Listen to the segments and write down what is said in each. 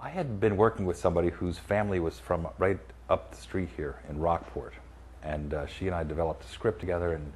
I had been working with somebody whose family was from right up the street here in Rockport, and she and I developed a script together, and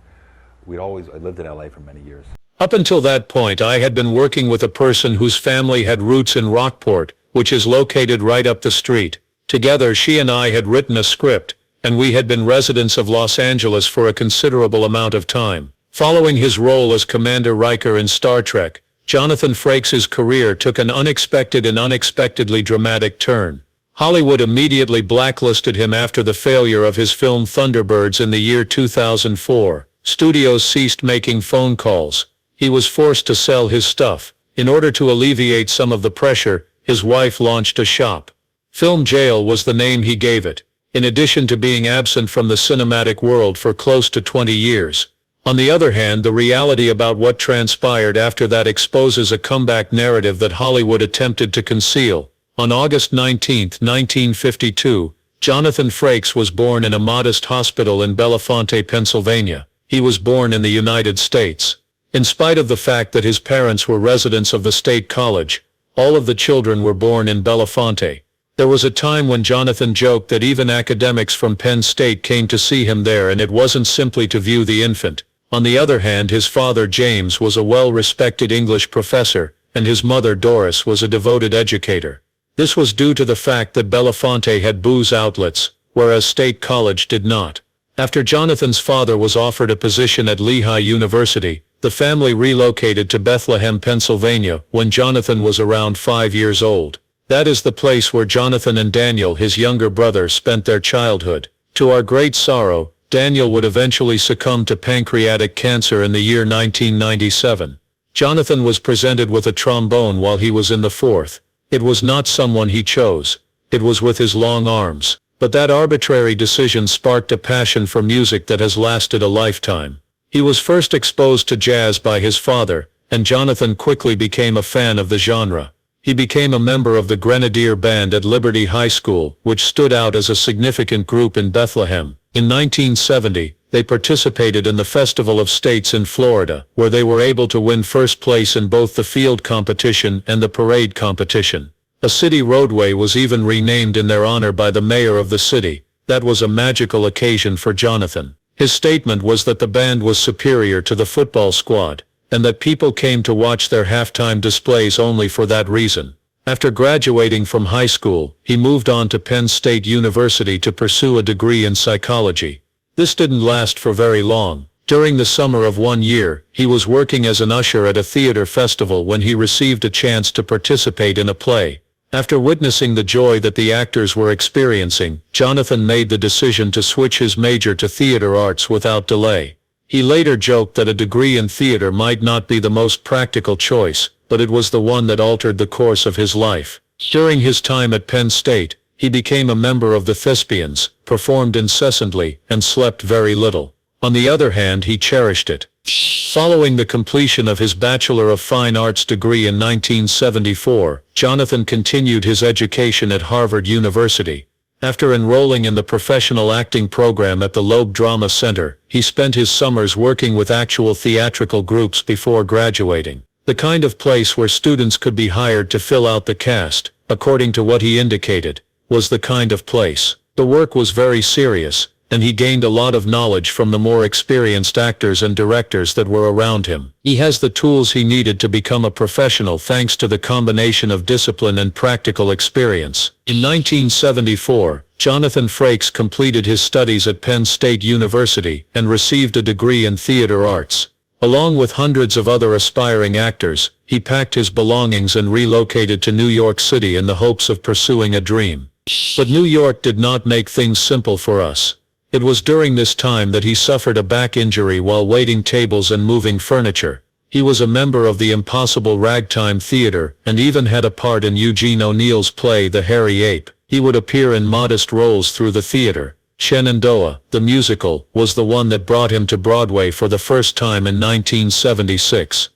I lived in LA for many years. Up until that point, I had been working with a person whose family had roots in Rockport, which is located right up the street. Together, she and I had written a script, and we had been residents of Los Angeles for a considerable amount of time. Following his role as Commander Riker in Star Trek, Jonathan Frakes' career took an unexpected and unexpectedly dramatic turn. Hollywood immediately blacklisted him after the failure of his film Thunderbirds in the year 2004. Studios ceased making phone calls. He was forced to sell his stuff. In order to alleviate some of the pressure, his wife launched a shop. Film Jail was the name he gave it, in addition to being absent from the cinematic world for close to 20 years. On the other hand, the reality about what transpired after that exposes a comeback narrative that Hollywood attempted to conceal. On August 19, 1952, Jonathan Frakes was born in a modest hospital in Bellefonte, Pennsylvania. He was born in the United States. In spite of the fact that his parents were residents of the state college, all of the children were born in Bellefonte. There was a time when Jonathan joked that even academics from Penn State came to see him there, and it wasn't simply to view the infant. On the other hand, his father James was a well-respected English professor, and his mother Doris was a devoted educator. This was due to the fact that Bellefonte had booze outlets, whereas State College did not. After Jonathan's father was offered a position at Lehigh University, the family relocated to Bethlehem, Pennsylvania, when Jonathan was around 5 years old. That is the place where Jonathan and Daniel, his younger brother, spent their childhood. To our great sorrow, Daniel would eventually succumb to pancreatic cancer in the year 1997. Jonathan was presented with a trombone while he was in the fourth. It was not someone he chose. It was with his long arms. But that arbitrary decision sparked a passion for music that has lasted a lifetime. He was first exposed to jazz by his father, and Jonathan quickly became a fan of the genre. He became a member of the Grenadier Band at Liberty High School, which stood out as a significant group in Bethlehem. In 1970, they participated in the Festival of States in Florida, where they were able to win first place in both the field competition and the parade competition. A city roadway was even renamed in their honor by the mayor of the city. That was a magical occasion for Jonathan. His statement was that the band was superior to the football squad, and that people came to watch their halftime displays only for that reason. After graduating from high school, he moved on to Penn State University to pursue a degree in psychology. This didn't last for very long. During the summer of one year, he was working as an usher at a theater festival when he received a chance to participate in a play. After witnessing the joy that the actors were experiencing, Jonathan made the decision to switch his major to theater arts without delay. He later joked that a degree in theater might not be the most practical choice, but it was the one that altered the course of his life. During his time at Penn State, he became a member of the Thespians, performed incessantly, and slept very little. On the other hand, he cherished it. Following the completion of his Bachelor of Fine Arts degree in 1974, Jonathan continued his education at Harvard University. After enrolling in the professional acting program at the Loeb Drama Center, he spent his summers working with actual theatrical groups before graduating. The kind of place where students could be hired to fill out the cast, according to what he indicated, was the kind of place. The work was very serious, and he gained a lot of knowledge from the more experienced actors and directors that were around him. He has the tools he needed to become a professional thanks to the combination of discipline and practical experience. In 1974, Jonathan Frakes completed his studies at Penn State University and received a degree in theater arts. Along with hundreds of other aspiring actors, he packed his belongings and relocated to New York City in the hopes of pursuing a dream. But New York did not make things simple for us. It was during this time that he suffered a back injury while waiting tables and moving furniture. He was a member of the Impossible Ragtime Theater, and even had a part in Eugene O'Neill's play The Hairy Ape. He would appear in modest roles through the theater. Shenandoah, the musical, was the one that brought him to Broadway for the first time in 1976.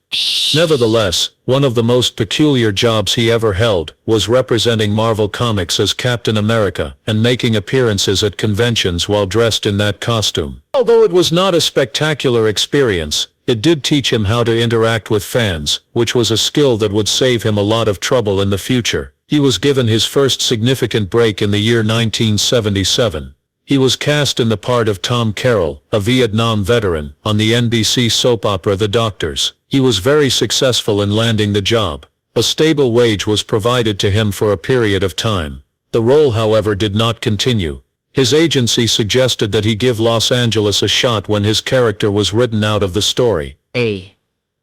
Nevertheless, one of the most peculiar jobs he ever held was representing Marvel Comics as Captain America and making appearances at conventions while dressed in that costume. Although it was not a spectacular experience, it did teach him how to interact with fans, which was a skill that would save him a lot of trouble in the future. He was given his first significant break in the year 1977. He was cast in the part of Tom Carroll, a Vietnam veteran, on the NBC soap opera The Doctors. He was very successful in landing the job. A stable wage was provided to him for a period of time. The role, however, did not continue. His agency suggested that he give Los Angeles a shot when his character was written out of the story.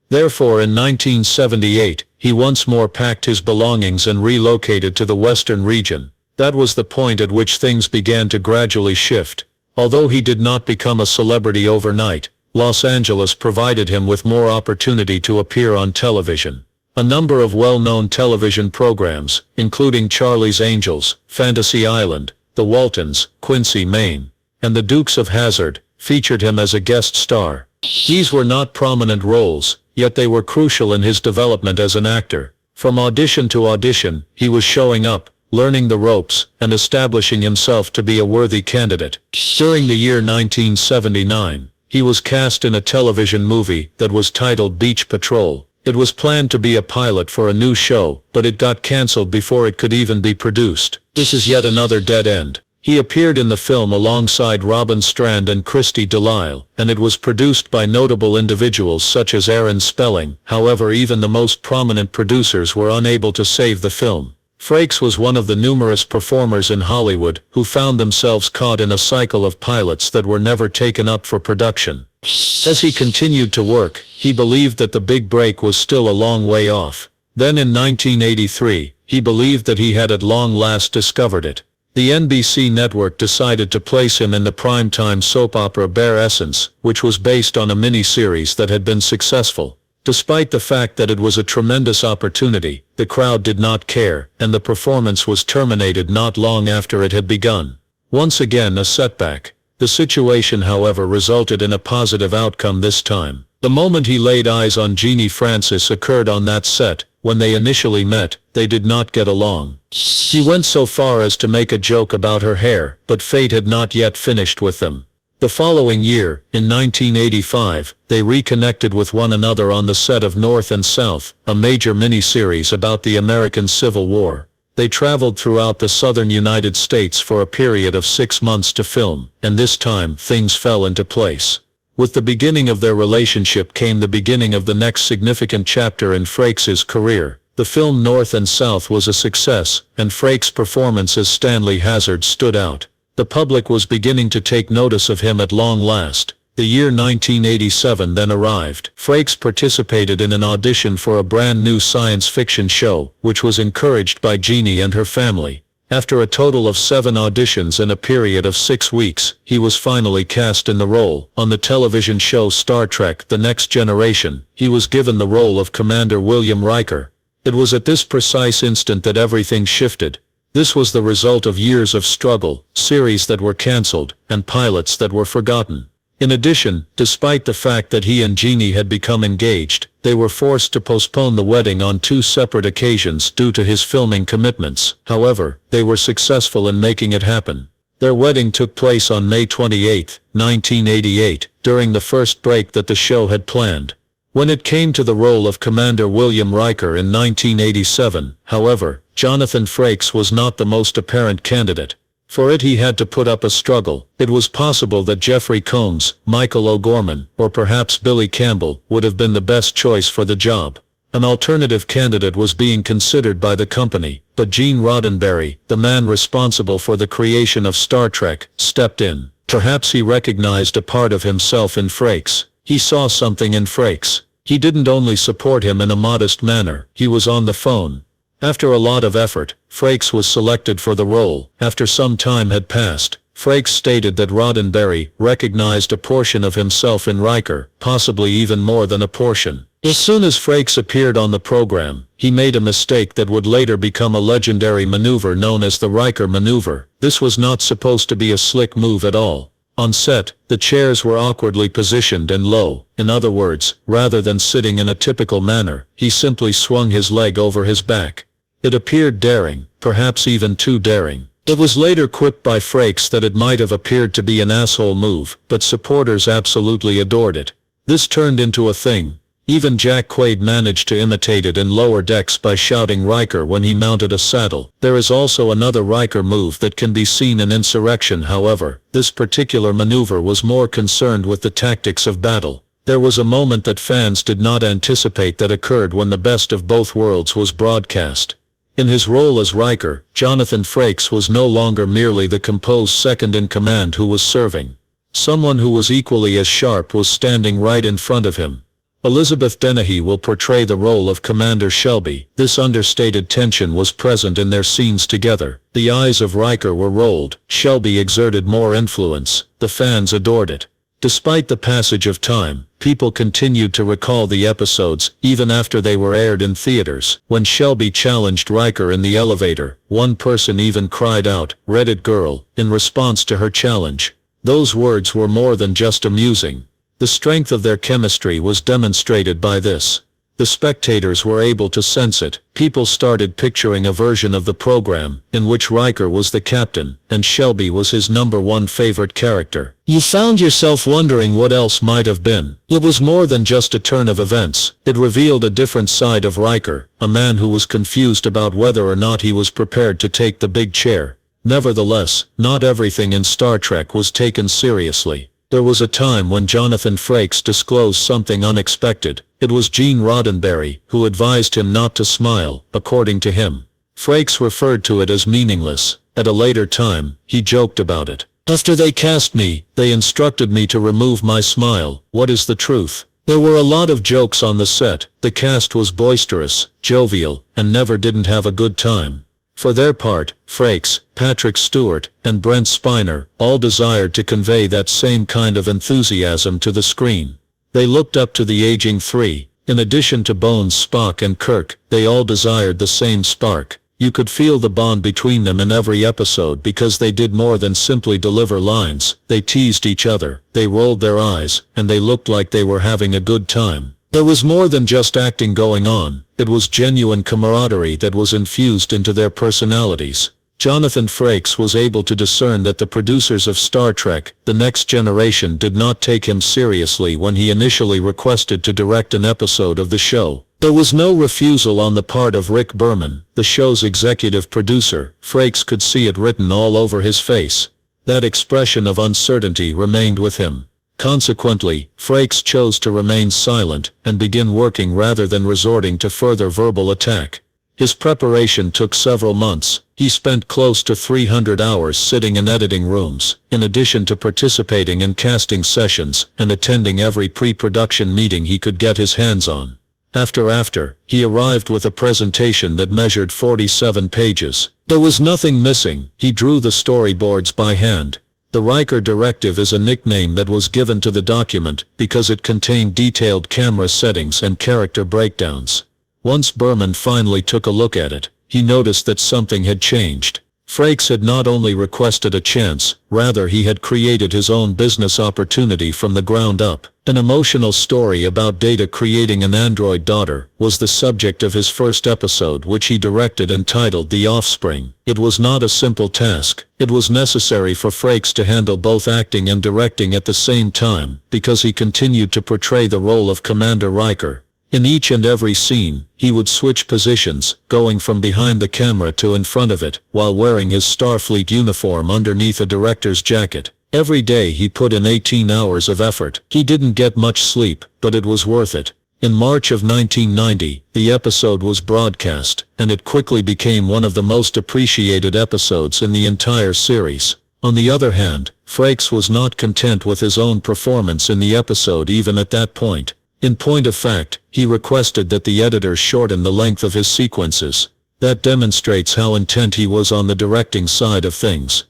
Therefore, in 1978, he once more packed his belongings and relocated to the western region. That was the point at which things began to gradually shift. Although he did not become a celebrity overnight, Los Angeles provided him with more opportunity to appear on television. A number of well-known television programs, including Charlie's Angels, Fantasy Island, The Waltons, Quincy, Maine, and The Dukes of Hazzard, featured him as a guest star. These were not prominent roles, yet they were crucial in his development as an actor. From audition to audition, he was showing up, learning the ropes, and establishing himself to be a worthy candidate. During the year 1979, he was cast in a television movie that was titled Beach Patrol. It was planned to be a pilot for a new show, but it got cancelled before it could even be produced. This is yet another dead end. He appeared in the film alongside Robin Strand and Christy Delisle, and it was produced by notable individuals such as Aaron Spelling. However, even the most prominent producers were unable to save the film. Frakes was one of the numerous performers in Hollywood who found themselves caught in a cycle of pilots that were never taken up for production. As he continued to work, he believed that the big break was still a long way off. Then in 1983, he believed that he had at long last discovered it. The NBC network decided to place him in the primetime soap opera Bare Essence, which was based on a mini-series that had been successful. Despite the fact that it was a tremendous opportunity, the crowd did not care, and the performance was terminated not long after it had begun. Once again a setback. The situation, however, resulted in a positive outcome this time. The moment he laid eyes on Jeannie Francis occurred on that set. When they initially met, they did not get along. He went so far as to make a joke about her hair, but fate had not yet finished with them. The following year, in 1985, they reconnected with one another on the set of North and South, a major miniseries about the American Civil War. They traveled throughout the southern United States for a period of 6 months to film, and this time things fell into place. With the beginning of their relationship came the beginning of the next significant chapter in Frakes' career. The film North and South was a success, and Frakes' performance as Stanley Hazard stood out. The public was beginning to take notice of him at long last. The year 1987 then arrived. Frakes participated in an audition for a brand new science fiction show, which was encouraged by Jeannie and her family. After a total of 7 auditions in a period of 6 weeks, he was finally cast in the role. On the television show Star Trek: The Next Generation, he was given the role of Commander William Riker. It was at this precise instant that everything shifted. This was the result of years of struggle, series that were cancelled, and pilots that were forgotten. In addition, despite the fact that he and Jeannie had become engaged, they were forced to postpone the wedding on 2 separate occasions due to his filming commitments. However, they were successful in making it happen. Their wedding took place on May 28, 1988, during the first break that the show had planned. When it came to the role of Commander William Riker in 1987, however, Jonathan Frakes was not the most apparent candidate. For it he had to put up a struggle. It was possible that Jeffrey Combs, Michael O'Gorman, or perhaps Billy Campbell would have been the best choice for the job. An alternative candidate was being considered by the company, but Gene Roddenberry, the man responsible for the creation of Star Trek, stepped in. Perhaps he recognized a part of himself in Frakes. He saw something in Frakes. He didn't only support him in a modest manner, he was on the phone. After a lot of effort, Frakes was selected for the role. After some time had passed, Frakes stated that Roddenberry recognized a portion of himself in Riker, possibly even more than a portion. As soon as Frakes appeared on the program, he made a mistake that would later become a legendary maneuver known as the Riker maneuver. This was not supposed to be a slick move at all. On set, the chairs were awkwardly positioned and low. In other words, rather than sitting in a typical manner, he simply swung his leg over his back. It appeared daring, perhaps even too daring. It was later quipped by Frakes that it might have appeared to be an asshole move, but supporters absolutely adored it. This turned into a thing. Even Jack Quaid managed to imitate it in Lower Decks by shouting Riker when he mounted a saddle. There is also another Riker move that can be seen in Insurrection. However, this particular maneuver was more concerned with the tactics of battle. There was a moment that fans did not anticipate that occurred when the Best of Both Worlds was broadcast. In his role as Riker, Jonathan Frakes was no longer merely the composed second-in-command who was serving. Someone who was equally as sharp was standing right in front of him. Elizabeth Dennehy will portray the role of Commander Shelby. This understated tension was present in their scenes together. The eyes of Riker were rolled. Shelby exerted more influence. The fans adored it. Despite the passage of time, people continued to recall the episodes, even after they were aired in theaters. When Shelby challenged Riker in the elevator, one person even cried out, "Reddit girl," in response to her challenge. Those words were more than just amusing. The strength of their chemistry was demonstrated by this. The spectators were able to sense it. People started picturing a version of the program, in which Riker was the captain, and Shelby was his #1 favorite character. You found yourself wondering what else might have been. It was more than just a turn of events. It revealed a different side of Riker, a man who was confused about whether or not he was prepared to take the big chair. Nevertheless, not everything in Star Trek was taken seriously. There was a time when Jonathan Frakes disclosed something unexpected. It was Gene Roddenberry who advised him not to smile, according to him. Frakes referred to it as meaningless. At a later time, he joked about it. After they cast me, they instructed me to remove my smile. What is the truth? There were a lot of jokes on the set. The cast was boisterous, jovial, and never didn't have a good time. For their part, Frakes, Patrick Stewart, and Brent Spiner all desired to convey that same kind of enthusiasm to the screen. They looked up to the aging three. In addition to Bones, Spock, and Kirk, they all desired the same spark. You could feel the bond between them in every episode because they did more than simply deliver lines. They teased each other, they rolled their eyes, and they looked like they were having a good time. There was more than just acting going on. It was genuine camaraderie that was infused into their personalities. Jonathan Frakes was able to discern that the producers of Star Trek: The Next Generation did not take him seriously when he initially requested to direct an episode of the show. There was no refusal on the part of Rick Berman, the show's executive producer. Frakes could see it written all over his face. That expression of uncertainty remained with him. Consequently, Frakes chose to remain silent and begin working rather than resorting to further verbal attack. His preparation took several months. He spent close to 300 hours sitting in editing rooms, in addition to participating in casting sessions and attending every pre-production meeting he could get his hands on. After, he arrived with a presentation that measured 47 pages. There was nothing missing. He drew the storyboards by hand. The Riker Directive is a nickname that was given to the document because it contained detailed camera settings and character breakdowns. Once Berman finally took a look at it, he noticed that something had changed. Frakes had not only requested a chance, rather he had created his own business opportunity from the ground up. An emotional story about Data creating an android daughter was the subject of his first episode, which he directed and titled The Offspring. It was not a simple task. It was necessary for Frakes to handle both acting and directing at the same time, because he continued to portray the role of Commander Riker. In each and every scene, he would switch positions, going from behind the camera to in front of it, while wearing his Starfleet uniform underneath a director's jacket. Every day he put in 18 hours of effort. He didn't get much sleep, but it was worth it. In March of 1990, the episode was broadcast, and it quickly became one of the most appreciated episodes in the entire series. On the other hand, Frakes was not content with his own performance in the episode even at that point. In point of fact, he requested that the editors shorten the length of his sequences. That demonstrates how intent he was on the directing side of things.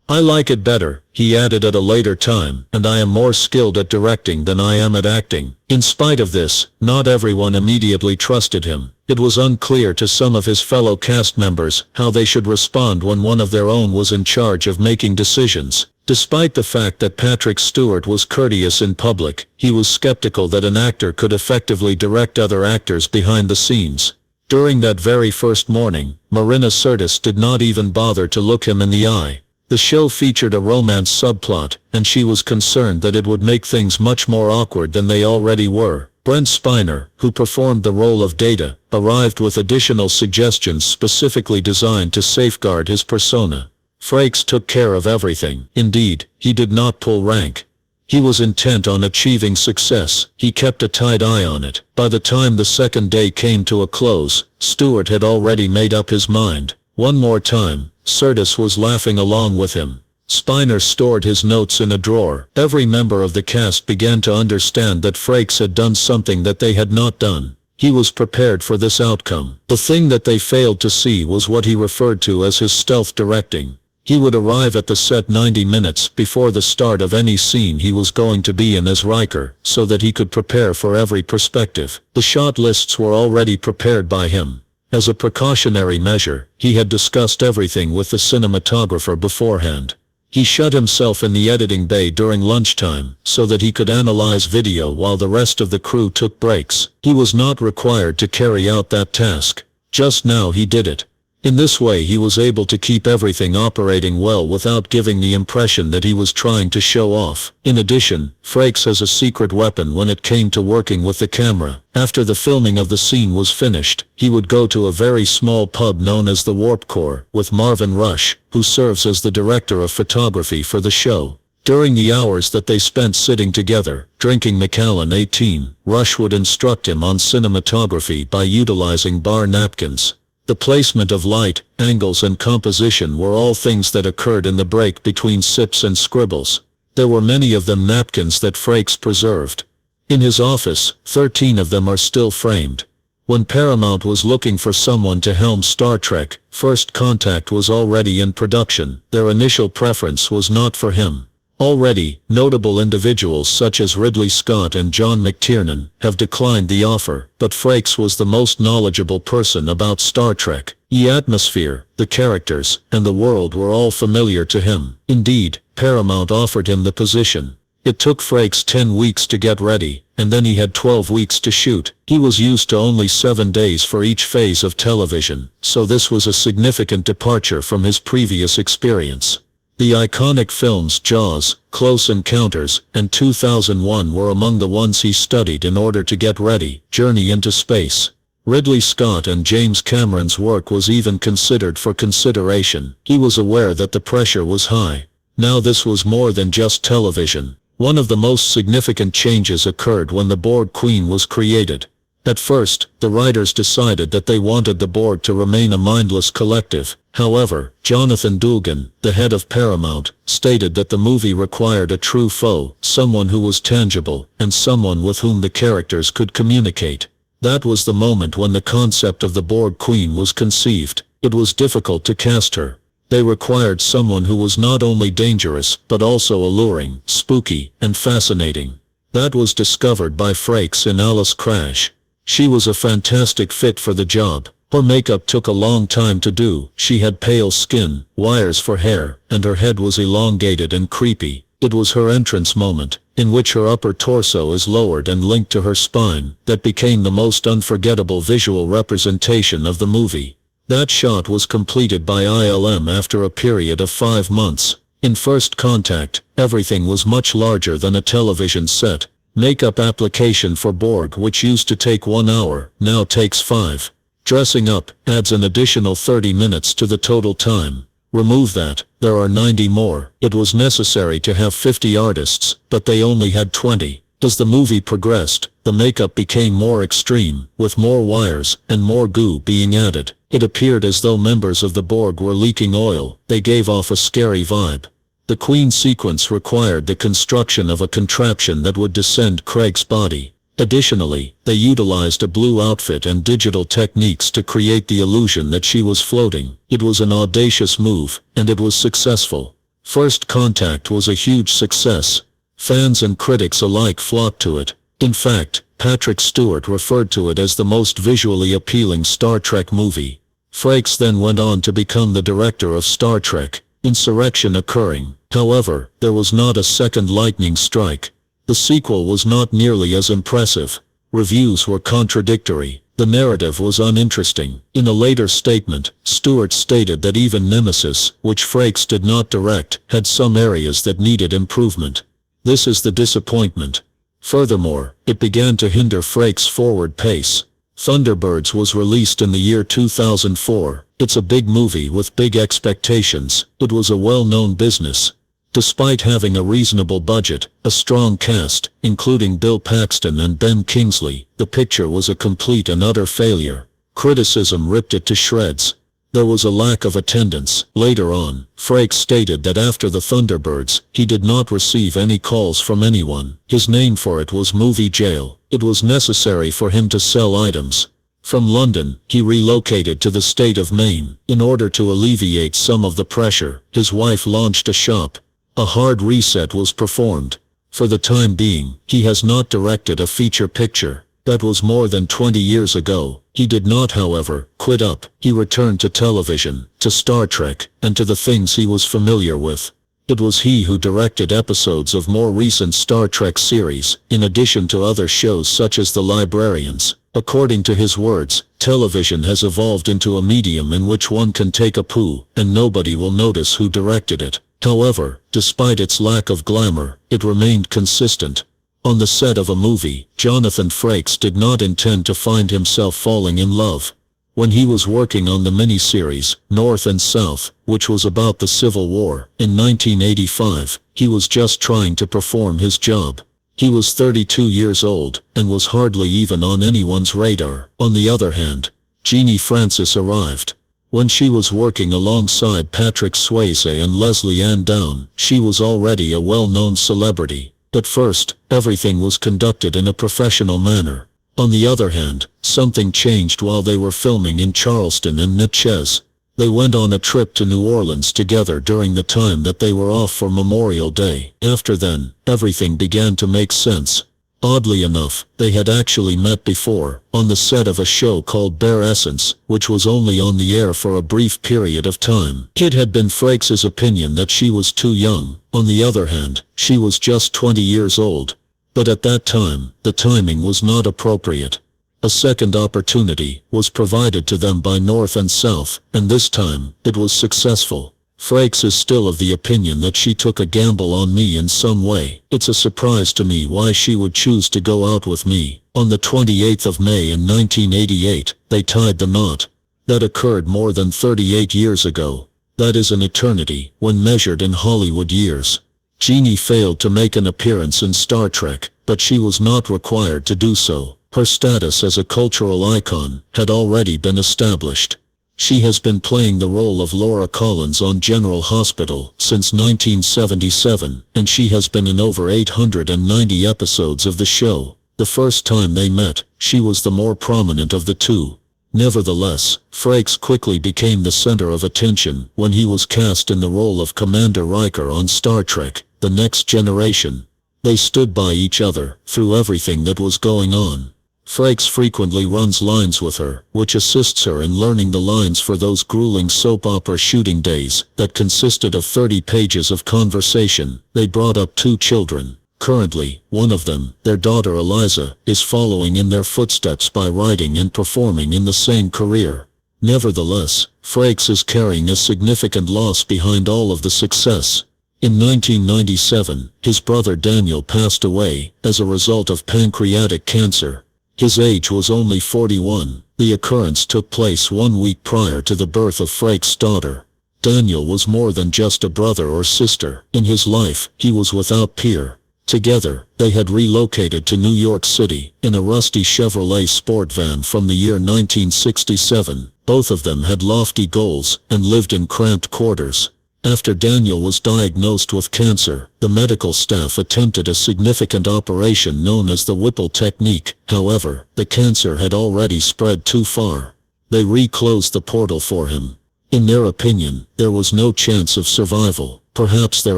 I like it better, he added at a later time, and I am more skilled at directing than I am at acting. In spite of this, not everyone immediately trusted him. It was unclear to some of his fellow cast members how they should respond when one of their own was in charge of making decisions. Despite the fact that Patrick Stewart was courteous in public, he was skeptical that an actor could effectively direct other actors behind the scenes. During that very first morning, Marina Sirtis did not even bother to look him in the eye. The show featured a romance subplot, and she was concerned that it would make things much more awkward than they already were. Brent Spiner, who performed the role of Data, arrived with additional suggestions specifically designed to safeguard his persona. Frakes took care of everything. Indeed, he did not pull rank. He was intent on achieving success. He kept a tight eye on it. By the time the second day came to a close, Stewart had already made up his mind. One more time, Curtis was laughing along with him. Spiner stored his notes in a drawer. Every member of the cast began to understand that Frakes had done something that they had not done. He was prepared for this outcome. The thing that they failed to see was what he referred to as his stealth directing. He would arrive at the set 90 minutes before the start of any scene he was going to be in as Riker, so that he could prepare for every perspective. The shot lists were already prepared by him. As a precautionary measure, he had discussed everything with the cinematographer beforehand. He shut himself in the editing bay during lunchtime, so that he could analyze video while the rest of the crew took breaks. He was not required to carry out that task. Just now he did it. In this way he was able to keep everything operating well without giving the impression that he was trying to show off. In addition, Frakes has a secret weapon when it came to working with the camera. After the filming of the scene was finished, he would go to a very small pub known as the Warp Core, with Marvin Rush, who serves as the director of photography for the show. During the hours that they spent sitting together, drinking Macallan 18, Rush would instruct him on cinematography by utilizing bar napkins. The placement of light, angles and composition were all things that occurred in the break between sips and scribbles. There were many of them napkins that Frakes preserved. In his office, 13 of them are still framed. When Paramount was looking for someone to helm Star Trek, First Contact was already in production. Their initial preference was not for him. Already, notable individuals such as Ridley Scott and John McTiernan have declined the offer, but Frakes was the most knowledgeable person about Star Trek. The atmosphere, the characters, and the world were all familiar to him. Indeed, Paramount offered him the position. It took Frakes 10 weeks to get ready, and then he had 12 weeks to shoot. He was used to only 7 days for each phase of television, so this was a significant departure from his previous experience. The iconic films Jaws, Close Encounters, and 2001 were among the ones he studied in order to get ready. Journey into Space. Ridley Scott and James Cameron's work was even considered for consideration. He was aware that the pressure was high. Now this was more than just television. One of the most significant changes occurred when the Borg Queen was created. At first, the writers decided that they wanted the Borg to remain a mindless collective. However, Jonathan Dugan, the head of Paramount, stated that the movie required a true foe, someone who was tangible, and someone with whom the characters could communicate. That was the moment when the concept of the Borg Queen was conceived. It was difficult to cast her. They required someone who was not only dangerous, but also alluring, spooky, and fascinating. That was discovered by Frakes in Alice Crash. She was a fantastic fit for the job. Her makeup took a long time to do. She had pale skin, wires for hair, and her head was elongated and creepy. It was her entrance moment, in which her upper torso is lowered and linked to her spine, that became the most unforgettable visual representation of the movie. That shot was completed by ILM after a period of 5 months. In First Contact, everything was much larger than a television set. Makeup application for Borg, which used to take 1 hour, now takes 5. Dressing up adds an additional 30 minutes to the total time. Remove that, there are 90 more. It was necessary to have 50 artists, but they only had 20. As the movie progressed, the makeup became more extreme, with more wires and more goo being added. It appeared as though members of the Borg were leaking oil. They gave off a scary vibe. The Queen sequence required the construction of a contraption that would descend Craig's body. Additionally, they utilized a blue outfit and digital techniques to create the illusion that she was floating. It was an audacious move, and it was successful. First Contact was a huge success. Fans and critics alike flocked to it. In fact, Patrick Stewart referred to it as the most visually appealing Star Trek movie. Frakes then went on to become the director of Star Trek. Insurrection occurring. However, there was not a second lightning strike. The sequel was not nearly as impressive. Reviews were contradictory. The narrative was uninteresting. In a later statement, Stewart stated that even Nemesis, which Frakes did not direct, had some areas that needed improvement. This is the disappointment. Furthermore, it began to hinder Frakes' forward pace. Thunderbirds was released in the year 2004. It's a big movie with big expectations. It was a well-known business. Despite having a reasonable budget, a strong cast, including Bill Paxton and Ben Kingsley, the picture was a complete and utter failure. Criticism ripped it to shreds. There was a lack of attendance. Later on, Frakes stated that after the Thunderbirds, he did not receive any calls from anyone. His name for it was Movie Jail. It was necessary for him to sell items. From London, he relocated to the state of Maine. In order to alleviate some of the pressure, his wife launched a shop. A hard reset was performed. For the time being, he has not directed a feature picture. That was more than 20 years ago. He did not, however, quit up. He returned to television, to Star Trek, and to the things he was familiar with. It was he who directed episodes of more recent Star Trek series, in addition to other shows such as The Librarians. According to his words, television has evolved into a medium in which one can take a poo, and nobody will notice who directed it. However, despite its lack of glamour, it remained consistent. On the set of a movie, Jonathan Frakes did not intend to find himself falling in love. When he was working on the miniseries, North and South, which was about the Civil War, in 1985, he was just trying to perform his job. He was 32 years old, and was hardly even on anyone's radar. On the other hand, Jeannie Francis arrived. When she was working alongside Patrick Swayze and Leslie Ann Down, she was already a well-known celebrity. But first, everything was conducted in a professional manner. On the other hand, something changed while they were filming in Charleston and Natchez. They went on a trip to New Orleans together during the time that they were off for Memorial Day. After then, everything began to make sense. Oddly enough, they had actually met before, on the set of a show called Bare Essence, which was only on the air for a brief period of time. It had been Frakes' opinion that she was too young. On the other hand, she was just 20 years old. But at that time, the timing was not appropriate. A second opportunity was provided to them by North and South, and this time, it was successful. Frakes is still of the opinion that she took a gamble on me in some way. It's a surprise to me why she would choose to go out with me. On the 28th of May in 1988, they tied the knot. That occurred more than 38 years ago. That is an eternity, when measured in Hollywood years. Jeannie failed to make an appearance in Star Trek, but she was not required to do so. Her status as a cultural icon had already been established. She has been playing the role of Laura Collins on General Hospital since 1977, and she has been in over 890 episodes of the show. The first time they met, she was the more prominent of the two. Nevertheless, Frakes quickly became the center of attention when he was cast in the role of Commander Riker on Star Trek: The Next Generation. They stood by each other through everything that was going on. Frakes frequently runs lines with her, which assists her in learning the lines for those grueling soap opera shooting days that consisted of 30 pages of conversation. They brought up 2 children. Currently, one of them, their daughter Eliza, is following in their footsteps by writing and performing in the same career. Nevertheless, Frakes is carrying a significant loss behind all of the success. In 1997, his brother Daniel passed away as a result of pancreatic cancer. His age was only 41. The occurrence took place 1 week prior to the birth of Frakes' daughter. Daniel was more than just a brother or sister. In his life, he was without peer. Together, they had relocated to New York City in a rusty Chevrolet sport van from the year 1967. Both of them had lofty goals and lived in cramped quarters. After Daniel was diagnosed with cancer, the medical staff attempted a significant operation known as the Whipple technique. However, the cancer had already spread too far. They reclosed the portal for him. In their opinion, there was no chance of survival. Perhaps there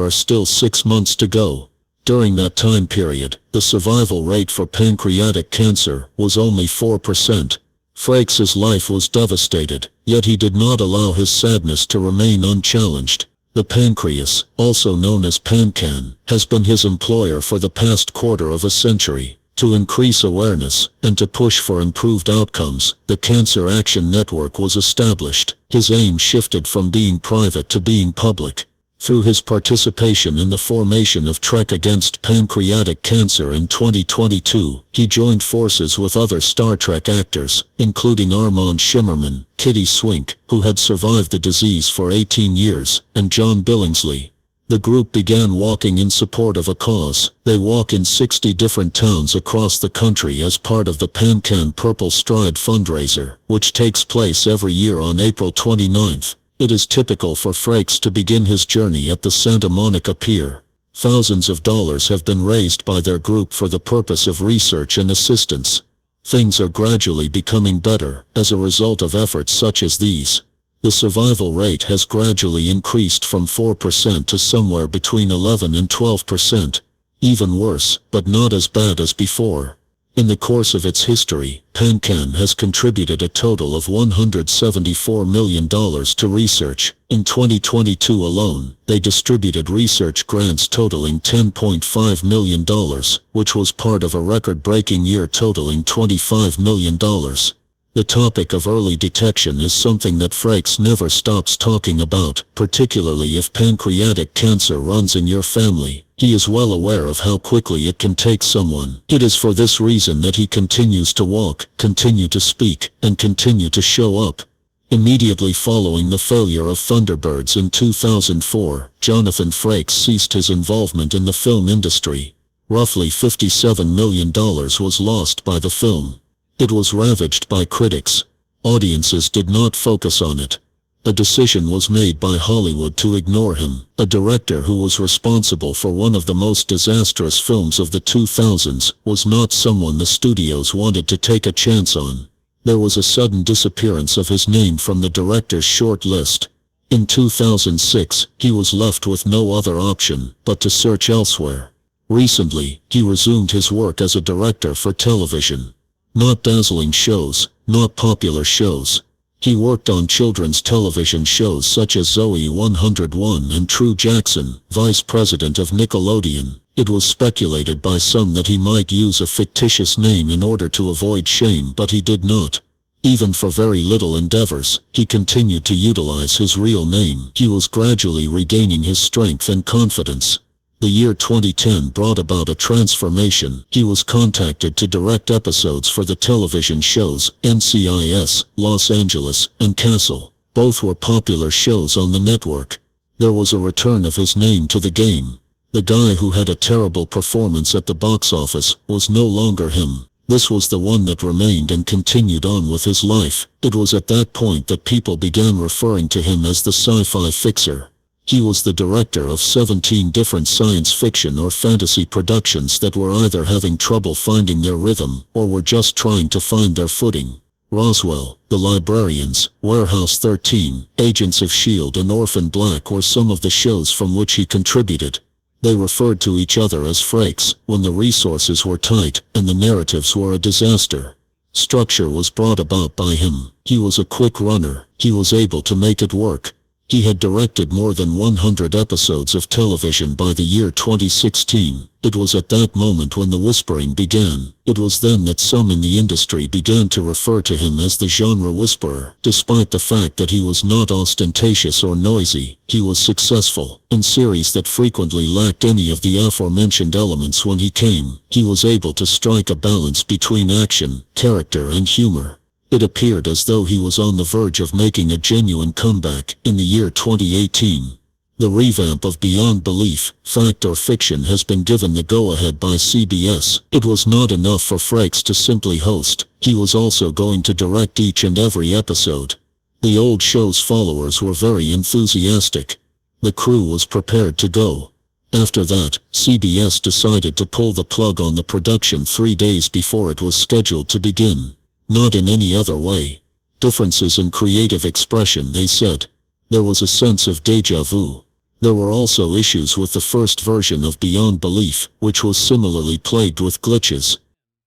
are still 6 months to go. During that time period, the survival rate for pancreatic cancer was only 4%. Frakes' life was devastated, yet he did not allow his sadness to remain unchallenged. The pancreas, also known as PanCan, has been his employer for the past quarter of a century. To increase awareness, and to push for improved outcomes, the Cancer Action Network was established. His aim shifted from being private to being public. Through his participation in the formation of Trek Against Pancreatic Cancer in 2022, he joined forces with other Star Trek actors, including Armand Shimmerman, Kitty Swink, who had survived the disease for 18 years, and John Billingsley. The group began walking in support of a cause. They walk in 60 different towns across the country as part of the PanCan Purple Stride fundraiser, which takes place every year on April 29th. It is typical for Frakes to begin his journey at the Santa Monica Pier. Thousands of dollars have been raised by their group for the purpose of research and assistance. Things are gradually becoming better as a result of efforts such as these. The survival rate has gradually increased from 4% to somewhere between 11 and 12%. Even worse, but not as bad as before. In the course of its history, PanCan has contributed a total of $174 million to research. In 2022 alone, they distributed research grants totaling $10.5 million, which was part of a record-breaking year totaling $25 million. The topic of early detection is something that Frakes never stops talking about, particularly if pancreatic cancer runs in your family. He is well aware of how quickly it can take someone. It is for this reason that he continues to walk, continue to speak, and continue to show up. Immediately following the failure of Thunderbirds in 2004, Jonathan Frakes ceased his involvement in the film industry. Roughly $57 million was lost by the film. It was ravaged by critics. Audiences did not focus on it. A decision was made by Hollywood to ignore him. A director who was responsible for one of the most disastrous films of the 2000s was not someone the studios wanted to take a chance on. There was a sudden disappearance of his name from the director's short list. In 2006, he was left with no other option but to search elsewhere. Recently, he resumed his work as a director for television. Not dazzling shows, not popular shows. He worked on children's television shows such as Zoe 101 and True Jackson, vice president of Nickelodeon. It was speculated by some that he might use a fictitious name in order to avoid shame, but he did not. Even for very little endeavors, he continued to utilize his real name. He was gradually regaining his strength and confidence. The year 2010 brought about a transformation. He was contacted to direct episodes for the television shows NCIS, Los Angeles, and Castle. Both were popular shows on the network. There was a return of his name to the game. The guy who had a terrible performance at the box office was no longer him. This was the one that remained and continued on with his life. It was at that point that people began referring to him as the sci-fi fixer. He was the director of 17 different science fiction or fantasy productions that were either having trouble finding their rhythm or were just trying to find their footing. Roswell, The Librarians, Warehouse 13, Agents of S.H.I.E.L.D. and Orphan Black were some of the shows from which he contributed. They referred to each other as Frakes when the resources were tight and the narratives were a disaster. Structure was brought about by him. He was a quick runner. He was able to make it work. He had directed more than 100 episodes of television by the year 2016. It was at that moment when the whispering began. It was then that some in the industry began to refer to him as the genre whisperer. Despite the fact that he was not ostentatious or noisy, he was successful. In series that frequently lacked any of the aforementioned elements when he came, he was able to strike a balance between action, character and humor. It appeared as though he was on the verge of making a genuine comeback in the year 2018. The revamp of Beyond Belief, Fact or Fiction has been given the go-ahead by CBS. It was not enough for Frakes to simply host. He was also going to direct each and every episode. The old show's followers were very enthusiastic. The crew was prepared to go. After that, CBS decided to pull the plug on the production 3 days before it was scheduled to begin. Not in any other way. Differences in creative expression, they said. There was a sense of déjà vu. There were also issues with the first version of Beyond Belief, which was similarly plagued with glitches.